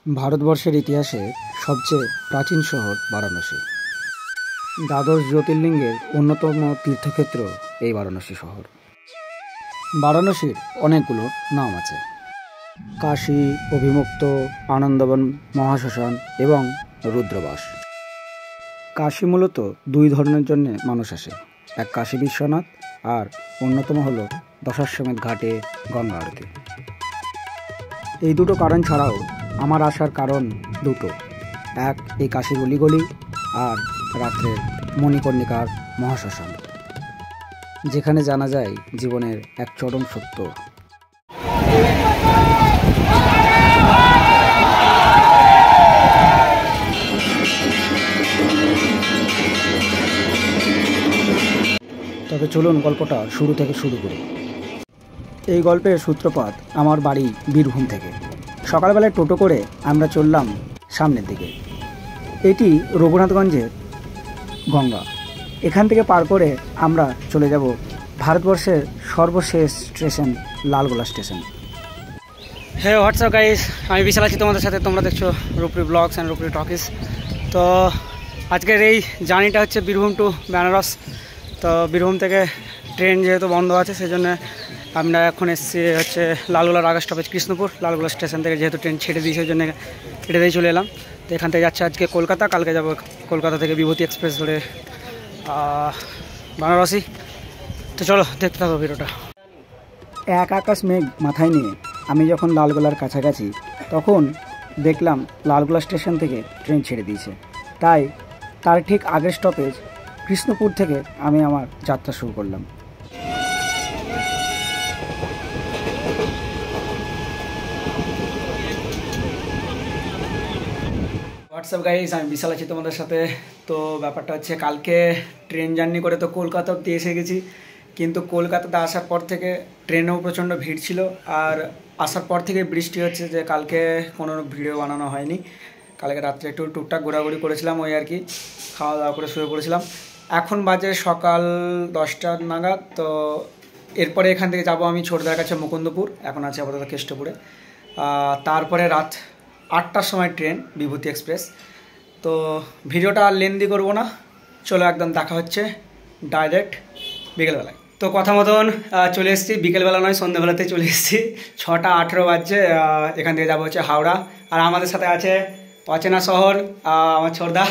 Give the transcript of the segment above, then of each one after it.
ভারতবর্ষের ইতিহাসে সবচেয়ে প্রাচীন শহর বারাণসী। দ্বাদশ জ্যোতির্লিঙ্গের অন্যতম তীর্থক্ষেত্র এই বারাণসী শহর। বারাণসীর অনেকগুলো নাম আছে: কাশী, অভিমুক্ত, আনন্দবন, মহাশ্মশান এবং রুদ্রবাস। কাশী মূলত দুই ধরনের জন্য মানুষ আসে, এক কাশী বিশ্বনাথ আর অন্যতম হলো দশাশ্বমেধ ঘাটে গঙ্গা আরতি। এই দুটো কারণ ছাড়াও আমার আসার কারণ দুটো, এক এই কাশীর অলিগলি আর রাত্রের মণিকর্ণিকার মহাশ্মশান, যেখানে জানা যায় জীবনের এক চরম সত্য। তবে চলুন গল্পটা শুরু থেকে শুরু করি। এই গল্পের সূত্রপাত আমার বাড়ি বীরভূম থেকে। সকালবেলায় টোটো করে আমরা চললাম সামনের দিকে। এটি রঘুনাথগঞ্জের গঙ্গা। এখান থেকে পার করে আমরা চলে যাব ভারতবর্ষের সর্বশেষ স্টেশন লালগোলা স্টেশন। হ্যাঁ, হোয়াটসঅ্যাপ গাইস, আমি বিশাল আছি তোমাদের সাথে। তোমরা দেখছো রূপরি ব্লগস অ্যান্ড রূপরি টকিস। তো আজকের এই জার্নিটা হচ্ছে বীরভূম টু বেনারস। তো বীরভূম থেকে ট্রেন যেহেতু বন্ধ আছে, সেই জন্য আমরা এখন এসেছি হচ্ছে লালগোলার আগে স্টপেজ কৃষ্ণপুর। লালগোলা স্টেশন থেকে যেহেতু ট্রেন ছেড়ে দিয়েছে, ওই জন্য এটা দিয়ে চলে এলাম। তো এখান থেকে যাচ্ছে আজকে কলকাতা, কালকে যাব কলকাতা থেকে বিভূতি এক্সপ্রেস ধরে বারাণসী। তো চলো দেখতে থাকো ভিডিওটা। এক আকাশ মেঘ মাথায় নিয়ে আমি যখন লালগোলার কাছাকাছি, তখন দেখলাম লালগোলা স্টেশন থেকে ট্রেন ছেড়ে দিয়েছে। তাই তার ঠিক আগের স্টপেজ কৃষ্ণপুর থেকে আমি আমার যাত্রা শুরু করলাম। হোয়াটসঅ্যাপ গাইস, আমি বিশাল আছি তোমাদের সাথে। তো ব্যাপারটা হচ্ছে, কালকে ট্রেন জার্নি করে তো কলকাতা অব্দি এসে গেছি, কিন্তু কলকাতাতে আসার পর থেকে ট্রেনেও প্রচণ্ড ভিড় ছিল। আর আসার পর থেকে বৃষ্টি হচ্ছে, যে কালকে কোনো ভিডিও বানানো হয়নি। কালকে রাত্রে একটু টুকটাক ঘোরাঘুরি করেছিলাম, ওই আর কি, খাওয়া দাওয়া করে শুয়ে পড়েছিলাম। এখন বাজে সকাল 10টা নাগাদ। তো এরপরে এখান থেকে যাব আমি ছোটদার কাছে মুকুন্দপুর, এখন আছে আপাতত কেষ্টপুরে। তারপরে রাত 8টার সময় ট্রেন বিভূতি এক্সপ্রেস। তো ভিডিওটা আর লেন্দি করবো না, চলো একদম দেখা হচ্ছে ডাইরেক্ট বিকেলবেলায়। তো কথা মতন চলে এসেছি, বিকেলবেলা নয় সন্ধ্যেবেলাতে চলে এসেছি। 6:18 বাজছে। এখান থেকে যাবো হচ্ছে হাওড়া। আর আমাদের সাথে আছে অচেনা শহর আমার ছোটদা।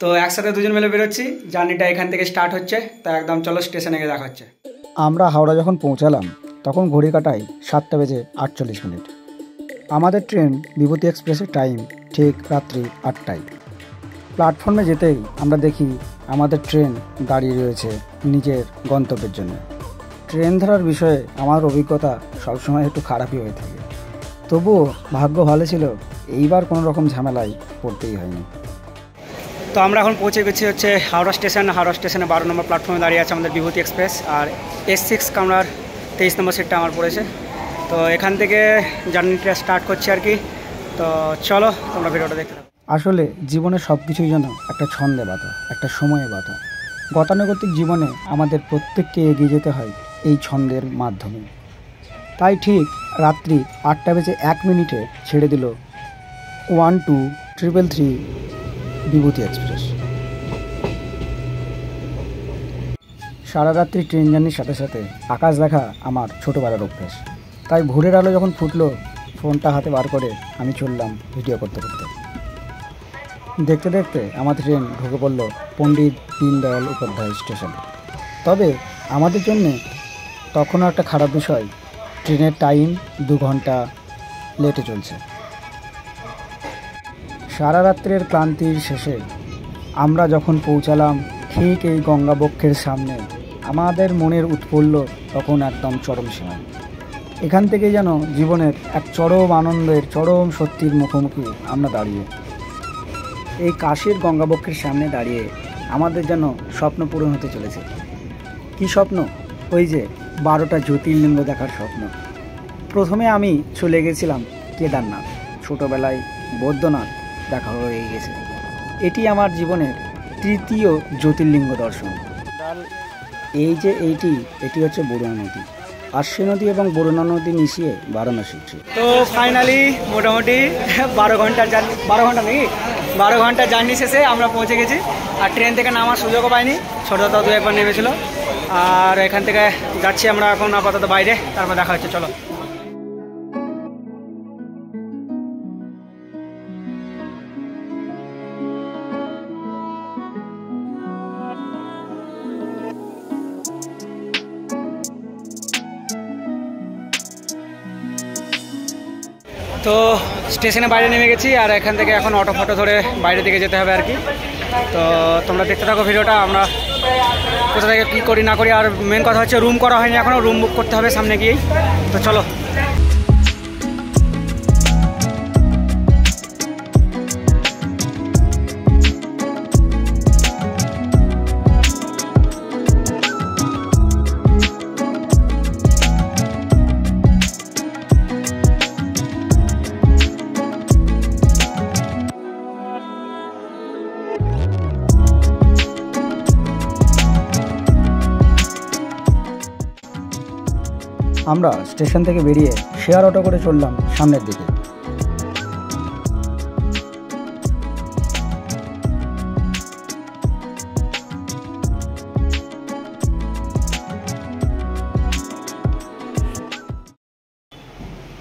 তো একসাথে দুজন মিলে বেরোচ্ছি, জার্নিটা এখান থেকে স্টার্ট হচ্ছে। তা একদম চলো স্টেশনে গিয়ে দেখা হচ্ছে। আমরা হাওড়া যখন পৌঁছালাম তখন ঘড়ি কাটায় 7:48। আমাদের ট্রেন বিভূতি এক্সপ্রেসের টাইম ঠিক রাত্রি 8টায়। প্ল্যাটফর্মে যেতেই আমরা দেখি আমাদের ট্রেন দাঁড়িয়ে রয়েছে নিজের গন্তব্যের জন্য। ট্রেন ধরার বিষয়ে আমার অভিজ্ঞতা সবসময় একটু খারাপই হয়ে থাকে, তবুও ভাগ্য ভালো ছিল, এইবার কোনো রকম ঝামেলায় পড়তেই হয়নি। তো আমরা এখন পৌঁছে গেছি হচ্ছে হাওড়া স্টেশন। হাওড়া স্টেশনে 12 নম্বর প্ল্যাটফর্মে দাঁড়িয়ে আছে আমাদের বিভূতি এক্সপ্রেস। আর S6 কামরার 23 নম্বর সিটটা আমার পড়েছে। তো এখান থেকে জার্নিটা স্টার্ট করছি আর কি। তো চলো তোমরা ভিডিওটা দেখতে থাকো। আসলে জীবনে সব কিছুই যেন একটা ছন্দে বাঁধা, একটা সময়ে বাঁধা। গতানুগতিক জীবনে আমাদের প্রত্যেককে এগিয়ে যেতে হয় এই ছন্দের মাধ্যমে। তাই ঠিক রাত্রি 8:01 ছেড়ে দিল 12333 বিভূতি এক্সপ্রেস। সারা রাত্রি ট্রেন জার্নির সাথে সাথে আকাশ দেখা আমার ছোটোবেলার অভ্যেস। তাই ভোরের আলো যখন ফুটলো, ফোনটা হাতে বার করে আমি চললাম ভিডিও করতে করতে। দেখতে দেখতে আমার ট্রেন ঢুকে পড়ল পণ্ডিত দীনদয়াল উপাধ্যায় স্টেশনে। তবে আমাদের জন্যে তখনও একটা খারাপ বিষয়, ট্রেনের টাইম 2 ঘন্টা লেটে চলছে। সারা রাত্রের ক্লান্তির শেষে আমরা যখন পৌঁছালাম ঠিক এই গঙ্গাবক্ষের সামনে, আমাদের মনের উৎফুল্ল তখন একদম চরম সীমায়। এখান থেকে যেন জীবনের এক চরম আনন্দের, চরম সত্যির মুখোমুখি আমরা দাঁড়িয়ে। এই কাশীর গঙ্গাবক্ষের সামনে দাঁড়িয়ে আমাদের যেন স্বপ্ন পূরণ হতে চলেছে। কি স্বপ্ন? ওই যে 12টা জ্যোতির্লিঙ্গ দেখার স্বপ্ন। প্রথমে আমি চলে গেছিলাম কেদারনাথ, ছোটোবেলায় বৈদ্যনাথ দেখা হয়ে গেছে। এটি আমার জীবনের 3য় জ্যোতির্লিঙ্গ দর্শন। এটি হচ্ছে বড়ুয়া নদী। আশ্বিন নদী এবং বরুণা নদী মিশিয়ে বারাণসী। তো ফাইনালি মোটামুটি 12 ঘন্টার জার্নি, 12 ঘন্টা নাকি 12 ঘন্টার জার্নি শেষে আমরা পৌঁছে গেছি। আর ট্রেন থেকে নামার সুযোগও পাইনি, ছোটো দাদা দু একবার নেমেছিল। আর এখান থেকে যাচ্ছি আমরা এখন আপাতত বাইরে, তারপর দেখা হচ্ছে, চলো। তো স্টেশনে বাইরে নেমে গেছি, আর এখান থেকে এখন অটো ফটো ধরে বাইরে দিকে যেতে হবে আর কি। তো তোমরা দেখতে থাকো ভিডিওটা, আমরা কোথা থেকে কী করি না করি। আর মেন কথা হচ্ছে রুম করা হয়নি এখনও, রুম বুক করতে হবে সামনে গিয়েই। তো চলো। আমরা স্টেশন থেকে বেরিয়ে শেয়ার অটো করে চললাম সামনের দিকে।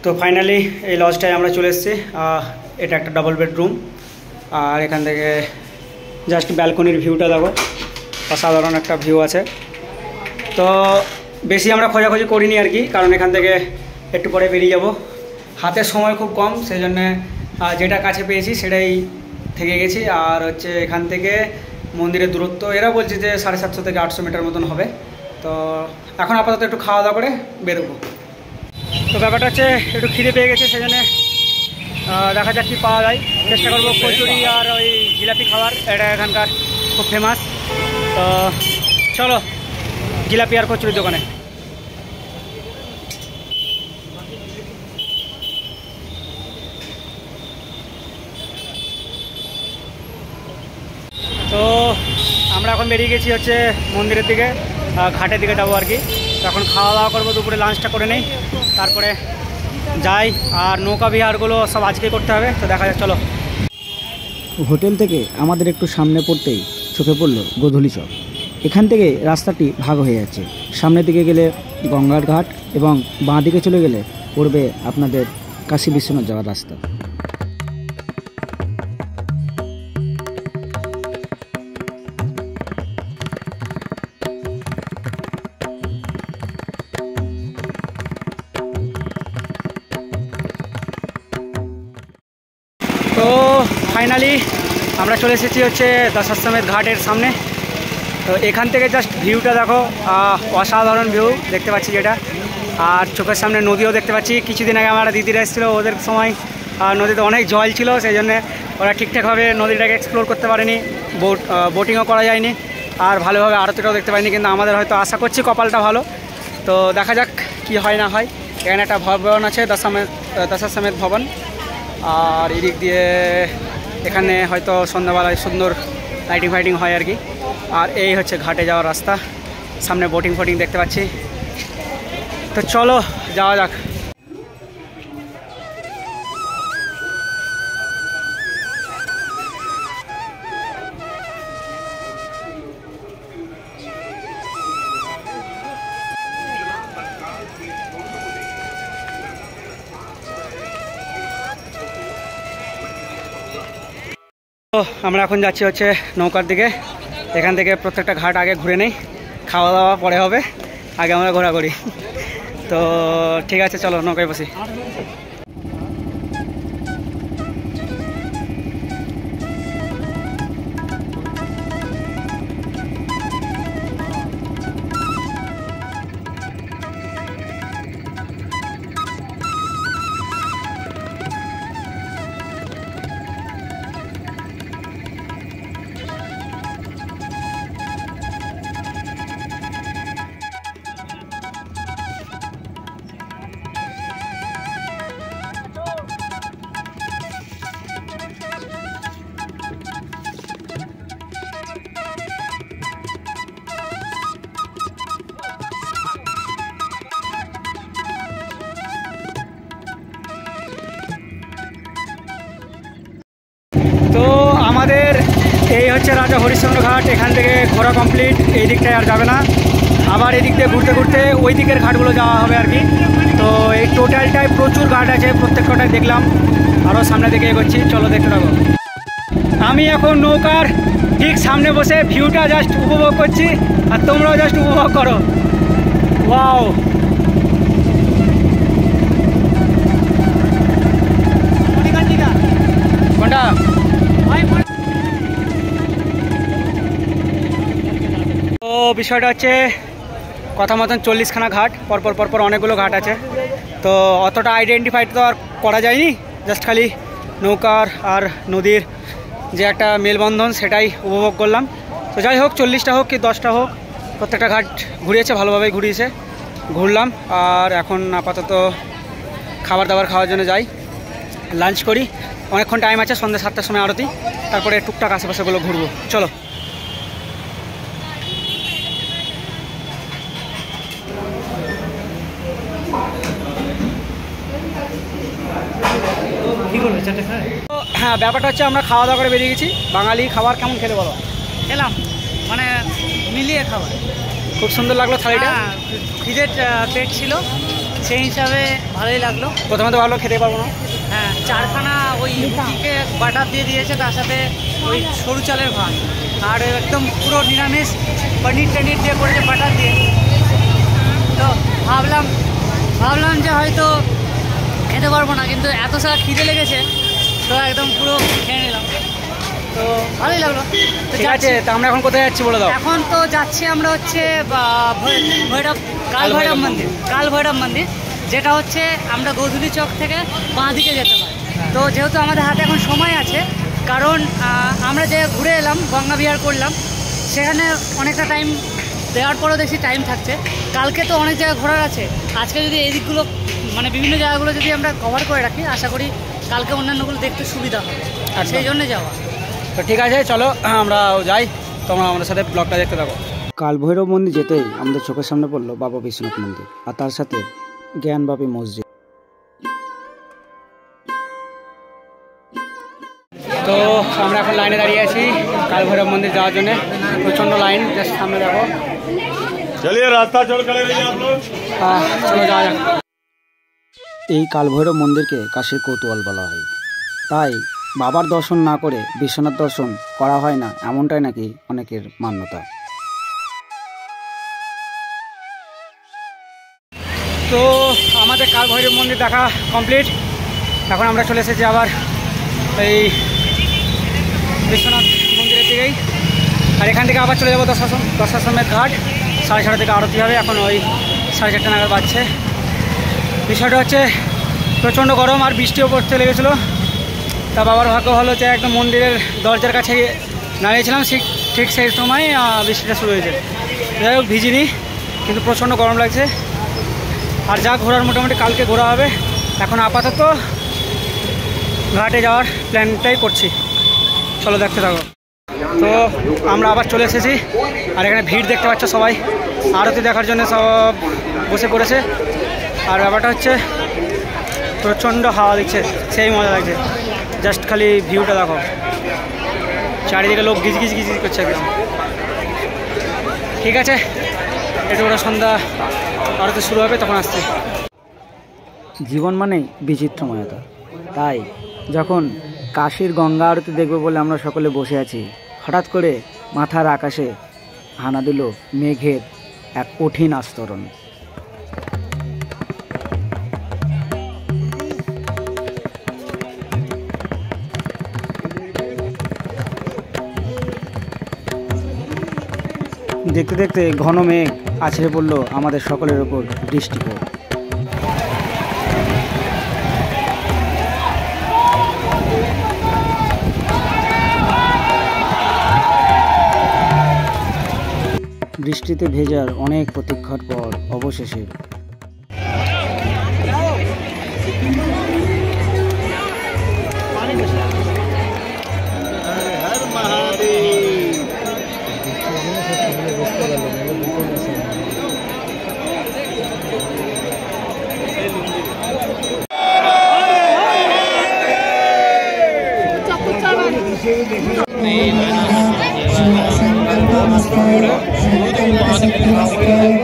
তো ফাইনালি এই লজটায় আমরা চলে এসেছি। এটা একটা ডাবল বেডরুম, আর এখান থেকে জাস্ট ব্যালকনির ভিউটা দেখো, অসাধারণ একটা ভিউ আছে। তো বেশি আমরা খোঁজাখুঁজি করিনি আর কি, কারণ এখান থেকে একটু পরে বেরিয়ে যাব, হাতের সময় খুব কম, সেই জন্যে যেটা কাছে পেয়েছি সেটাই থেকে গেছি। আর হচ্ছে এখান থেকে মন্দিরের দূরত্ব এরা বলছে যে 750 থেকে 800 মিটার মতন হবে। তো এখন আপাতত একটু খাওয়া দাওয়া করে বেরোবো। তো ব্যাপারটা হচ্ছে একটু খিদে পেয়ে গেছে, সেই জন্যে দেখা যাক কী পাওয়া যায়, চেষ্টা করবো কচুরি আর ওই জিলাপি খাওয়ার, এটা এখানকার খুব ফেমাস। তো চলো জিলাপি আর কচুরির দোকানে। তো আমরা এখন বেরিয়ে গেছি হচ্ছে মন্দিরের দিকে, ঘাটের দিকে যাবো আর কি। তখন খাওয়া দাওয়া করবো, দুপুরে লাঞ্চটা করে নেই, তারপরে যাই। আর নৌকা বিহারগুলো সব আজকে করতে হবে, তো দেখা যাক, চলো। হোটেল থেকে আমাদের একটু সামনে পড়তেই চোখে পড়লো গোধূলি চক। এখান থেকে রাস্তাটি ভাগ হয়ে যাচ্ছে, সামনের দিকে গেলে গঙ্গার ঘাট এবং বাঁ দিকে চলে গেলে পড়বে আপনাদের কাশী বিশ্বনাথ যাওয়ার রাস্তা। তো ফাইনালি আমরা চলে এসেছি হচ্ছে দশাশ্বমেধ ঘাটের সামনে। তো এখান থেকে জাস্ট ভিউটা দেখো, অসাধারণ ভিউ দেখতে পাচ্ছি যেটা। আর চোখের সামনে নদীও দেখতে পাচ্ছি। কিছুদিন আগে আমার দিদিরা এসেছিলো, ওদের সময় নদীতে অনেক জল ছিল, সেই জন্যে ওরা ঠিকঠাকভাবে নদীটাকে এক্সপ্লোর করতে পারেনি, বোটিংও করা যায়নি, আর ভালোভাবে আরতিটাও দেখতে পাইনি। কিন্তু আমাদের হয়তো আশা করছি কপালটা ভালো, তো দেখা যাক কি হয় না হয়। এখানে একটা ভবন আছে, দশাশ্বমেধ ভবন, আর এদিক দিয়ে এখানে হয়তো সন্ধ্যাবেলায় সুন্দর লাইটিং ফাইটিং হয় আর কি। আর এই হচ্ছে ঘাটে যাওয়ার রাস্তা, সামনে বোটিং ফোটিং দেখতে পাচ্ছি। তো চলো যাওয়া যাক। আমরা এখন যাচ্ছি হচ্ছে নৌকার দিকে। এখান থেকে প্রত্যেকটা ঘাট আগে ঘুরে নেই, খাওয়া দাওয়া পরে হবে, আগে আমরা ঘোরাঘুরি। তো ঠিক আছে, চলো নৌকায় বসি। হচ্ছে হরিশ্চন্দ্র ঘাট। এখান থেকে ঘোরা কমপ্লিট, এই দিকটায় আর যাবে না, আবার এদিক দিয়ে ঘুরতে ঘুরতে ওই দিকের ঘাটগুলো যাওয়া হবে আর কি। তো এই টোটালটায় প্রচুর ঘাট আছে, প্রত্যেকটাই দেখলাম, আরও সামনে দিকে এগোচ্ছি, চলো দেখতে থাকো। আমি এখন নৌকার ঠিক সামনে বসে ভিউটা জাস্ট উপভোগ করছি, আর তোমরাও জাস্ট উপভোগ করো। ওয়াও, কোনটা? তো বিষয়টা হচ্ছে কথা মতন 40খানা ঘাট, পরপর পরপর অনেকগুলো ঘাট আছে। তো অতটা আইডেন্টিফাইড তো আর করা যায়নি, জাস্ট খালি নৌকার আর নদীর যে একটা মেলবন্ধন সেটাই উপভোগ করলাম। তো যাই হোক, 40টা হোক কি 10টা হোক, প্রত্যেকটা ঘাট ঘুরিয়েছে, ভালোভাবেই ঘুরিয়েছে, ঘুরলাম। আর এখন আপাতত খাবার দাবার খাওয়ার জন্য যাই, লাঞ্চ করি, অনেকক্ষণ টাইম আছে, সন্ধ্যা 7টার সময় আরতি, তারপরে টুকটাক আশেপাশেগুলো ঘুরবো, চলো। হ্যাঁ, ব্যাপারটা হচ্ছে আমরা খাওয়া দাওয়া করে বেরিয়ে গেছি। বাঙালি খাবার কেমন খেতে বলো? খেলাম, মানে মিলিয়ে খাবার, খুব সুন্দর লাগলো থালিটা। খিদের পেট ছিল, সেই হিসাবে ভালোই লাগলো। প্রথমে তো ভালো খেতে পারবো না। হ্যাঁ, 4খানা ওই রুটিকে বাটার দিয়ে দিয়েছে, তার সাথে ওই সরু চালের ভাত, আর একদম পুরো নিরামিষ পনির টনির দিয়ে করেছে বাটার দিয়ে। তো ভাবলাম যে হয়তো খেতে পারবো না, কিন্তু এত সারা খিদে লেগেছে তো একদম পুরো খেয়ে নিলাম, তো ভালোই লাগলো। তো ঠিক আছে, তো আমরা এখন কোথায় যাচ্ছি বলে দাও। এখন তো যাচ্ছি আমরা হচ্ছে কাল ভৈরব মন্দির, যেটা হচ্ছে আমরা গধুলি চক থেকে বাঁ দিকে যেতে পারি। তো যেহেতু আমাদের হাতে এখন সময় আছে, কারণ আমরা যে ঘুরে এলাম, গঙ্গা বিহার করলাম, সেখানে অনেকটা টাইম দেওয়ার পরেও দেখছি টাইম থাকছে। কালকে তো অনেক জায়গা ঘোরার আছে, আজকে যদি এই দিকগুলো মানে বিভিন্ন জায়গাগুলো যদি আমরা কভার করে রাখি, আশা করি কালকে অন্যান্যগুলো দেখতে সুবিধা হবে, আর সেই জন্যে যাওয়া। তো ঠিক আছে, চলো আমরা যাই, তোমরা আমাদের সাথে ব্লগটা দেখতে থাকো। কাল ভৈরব মন্দির যেতেই আমাদের চোখের সামনে পড়লো বাবা বিশ্বনাথ মন্দির, আর তার সাথে জ্ঞানবাপী মসজিদ। তো আমরা এখন লাইনে দাঁড়িয়ে আছি কাল ভৈরব মন্দির যাওয়ার জন্য, প্রচণ্ড লাইন, জাস্ট সামনে দেখো। চলিয়ে রাস্তা চলো যাওয়া যাক। এই কাল ভৈরব মন্দিরকে কাশীর কৌতূহল বলা হয়, তাই বাবার দর্শন না করে বিশ্বনাথ দর্শন করা হয় না, এমনটাই নাকি অনেকের মান্যতা। তো আমাদের কাল ভৈরব মন্দির দেখা কমপ্লিট, এখন আমরা চলে এসেছি আবার এই বিশ্বনাথ মন্দিরের দিকেই, আর এখান থেকে আবার চলে যাবো দশাশ্রমের ঘাট। 6:30 থেকে আরতি হবে, এখন ওই 4:30 নাগাদ বাজছে। বিষয়টা হচ্ছে প্রচণ্ড গরম আর বৃষ্টিও পড়তে লেগেছিলো, তা বাবার ভাগ্য ভালো যে একদম মন্দিরের দরজার কাছে দাঁড়িয়েছিলাম, ঠিক সেই সময় বৃষ্টিটা শুরু হয়েছে। যাই হোক, ভিজিনি, কিন্তু প্রচণ্ড গরম লাগছে। আর যা ঘোরার মোটামুটি কালকে ঘোরা হবে, এখন আপাতত ঘাটে যাওয়ার প্ল্যানটাই করছি, চলো দেখতে থাকো। তো আমরা আবার চলে এসেছি, আর এখানে ভিড় দেখতে পাচ্ছ, সবাই আরতি দেখার জন্য সব বসে পড়েছে। আর ব্যাপারটা হচ্ছে প্রচণ্ড হাওয়া দিচ্ছে, সেই মজা লাগছে, জাস্ট খালি ভিউটা দেখো, চারিদিকে লোক গিজ গিজ করছে একদম। ঠিক আছে, একটু ওরা সন্ধ্যা আরতি শুরু হবে, তখন আসছে। জীবন মানেই বিচিত্রময়তা, তাই যখন কাশীর গঙ্গা আরতি দেখবো বলে আমরা সকলে বসে আছি, হঠাৎ করে মাথার আকাশে হানা দিল মেঘের এক কঠিন আস্তরণ। দেখতে দেখতে ঘন মেঘ আছড়ে পড়ল আমাদের সকলের ওপর দৃষ্টি করে। বৃষ্টিতে ভেজার অনেক প্রতীক্ষার পর অবশেষে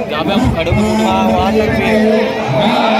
जहाँ पे हम खड़े होते हैं वहाँ तक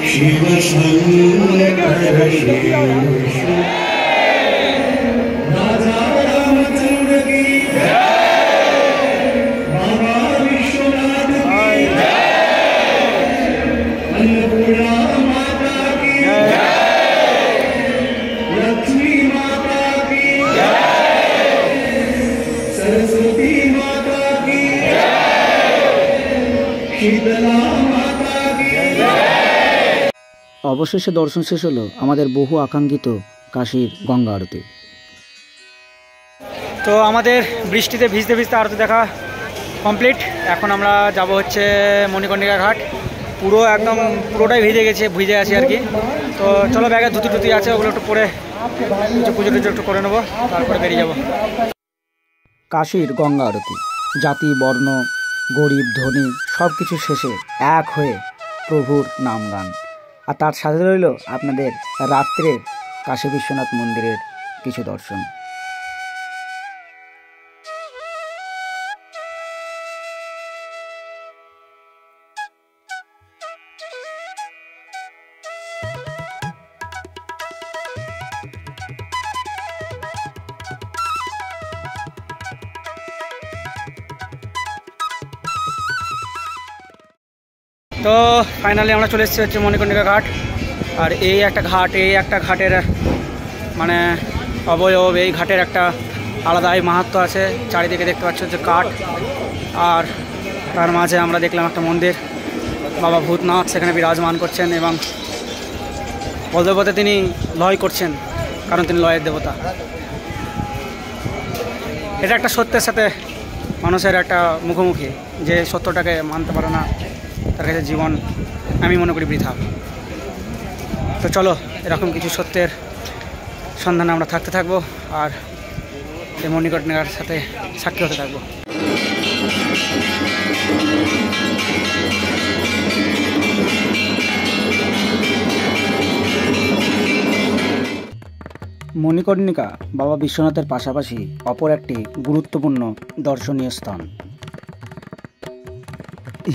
शिव शंकर शेष राजा रामचंद्र की बाबा विश्वनाथ की अन्नपूर्णा माता की लक्ष्मी माता की सरस्वती माता की शीतला माता की। অবশেষে দর্শন শেষ হলো আমাদের বহু আকাঙ্ক্ষিত কাশীর গঙ্গা আরতি। তো আমাদের বৃষ্টিতে ভিজতে ভিজতে আরতি দেখা কমপ্লিট। এখন আমরা যাব হচ্ছে মণিকর্ণিকা ঘাট। পুরো একদম পুরোটাই ভিজে আছি আর কি। তো চলো, ব্যাগে ধুতি টুতি আছে, ওগুলো একটু পরে পুজো টুজো একটু করে নেবো, তারপরে বেরিয়ে যাব। কাশীর গঙ্গা আরতি, জাতি বর্ণ গরিব ধনী সব কিছু শেষে এক হয়ে প্রভুর নাম গান। আর তার সাথে রইল আপনাদের রাত্রের কাশী বিশ্বনাথ মন্দিরের কিছু দর্শন। তো ফাইনালি আমরা চলে এসেছি হচ্ছে মণিকর্ণিকা ঘাট। আর এই একটা ঘাটের মানে অবয়ব, এই ঘাটের একটা আলাদাই মাহাত্ম্য আছে। চারিদিকে দেখতে পাচ্ছ হচ্ছে কাঠ, আর তার মাঝে আমরা দেখলাম একটা মন্দির, বাবা ভূতনাথ সেখানে বিরাজমান করছেন এবং পদপথে তিনি লয় করছেন, কারণ তিনি লয়ের দেবতা। এটা একটা সত্যের সাথে মানুষের একটা মুখোমুখি, যে সত্যটাকে মানতে পারে না তার কাছে জীবন আমি মনে করি বৃথা। তো চলো, এরকম কিছু সত্যের সন্ধানে আমরা থাকতে থাকবো আর এই মণিকর্ণিকার সাথে সাক্ষী হতে থাকবো। মণিকর্ণিকা বাবা বিশ্বনাথের পাশাপাশি অপর একটি গুরুত্বপূর্ণ দর্শনীয় স্থান।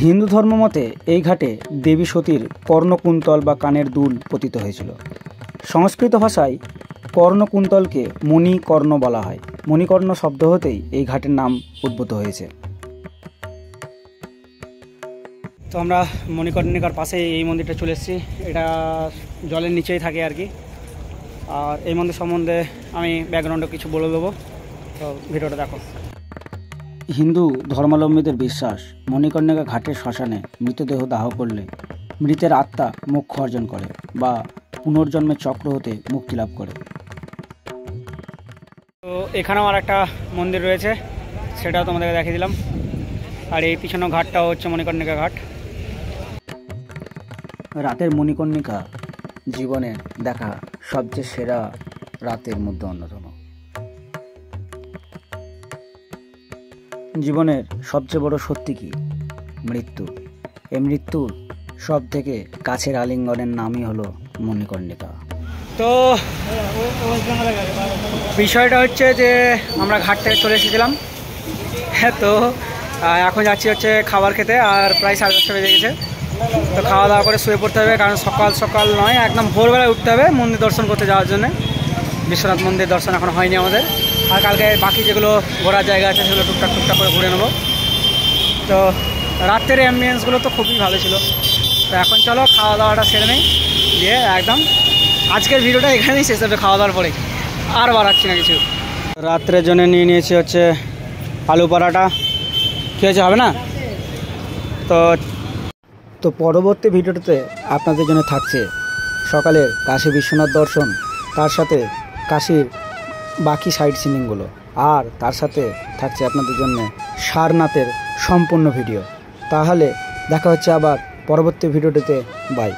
হিন্দু ধর্মমতে এই ঘাটে দেবী সতীর কর্ণকুন্তল বা কানের দুল পতিত হয়েছিল। সংস্কৃত ভাষায় কর্ণকুন্তলকে মণিকর্ণ বলা হয়। মণিকর্ণ শব্দ হতেই এই ঘাটের নাম উদ্ভূত হয়েছে। তো আমরা মণিকর্ণিকার পাশে এই মন্দিরটা চলে এসেছি। এটা জলের নিচেই থাকে আর কি। আর এই মন্দির সম্বন্ধে আমি ব্যাকগ্রাউন্ডে কিছু বলে দেবো, তো ভিডিওটা দেখো। হিন্দু ধর্মাবলম্বীদের বিশ্বাস, মণিকর্ণিকা ঘাটের শ্মশানে মৃতদেহ দাহ করলে মৃতের আত্মা মোক্ষ অর্জন করে বা পুনর্জন্মের চক্র হতে মুক্তি লাভ করে। তো এখানেও আর একটা মন্দির রয়েছে, সেটাও তোমাদেরকে দেখিয়ে দিলাম। আর এই পিছনে ঘাটটাও হচ্ছে মণিকর্ণিকা ঘাট। রাতের মণিকর্ণিকা জীবনের দেখা সবচেয়ে সেরা রাতের মধ্যে অন্যতম। জীবনের সবচেয়ে বড় সত্যি কি? মৃত্যু। এই মৃত্যুর সব থেকে কাছের আলিঙ্গনের নামই হলো মণিকর্ণিকা। তো বিষয়টা হচ্ছে যে আমরা ঘাট থেকে চলে এসেছিলাম, তো এখন যাচ্ছি হচ্ছে খাবার খেতে। আর প্রায় 10:30 বেজে গেছে। তো খাওয়া দাওয়া করে শুয়ে পড়তে হবে, কারণ সকাল সকাল নয়, একদম ভোরবেলায় উঠতে হবে মন্দির দর্শন করতে যাওয়ার জন্য। বিশ্বনাথ মন্দির দর্শন এখন হয়নি আমাদের। আর কালকে বাকি যেগুলো ঘোরার জায়গা আছে সেগুলো টুকটাক করে ঘুরে নেবো। তো রাত্রের অ্যাম্বিয়েন্সগুলো তো খুবই ভালো ছিল। তো এখন চলো খাওয়া দাওয়াটা সেরে নেই, দিয়ে একদম আজকের ভিডিওটা এখানেই শেষ হবে। খাওয়া দাওয়ার পরে আর বাড়াচ্ছি না কিছু। রাত্রের জন্য নিয়ে নিয়েছি হচ্ছে আলু পরাটা। কী হয়েছে, হবে না? তো পরবর্তী ভিডিওটাতে আপনাদের জন্য থাকছে সকালের কাশী বিশ্বনাথ দর্শন, তার সাথে কাশীর বাকি সাইড সিনিংগুলো, আর তার সাথে থাকছে আপনাদের জন্য সারনাথের সম্পূর্ণ ভিডিও। তাহলে দেখা হচ্ছে আবার পরবর্তী ভিডিওটিতে। বাই।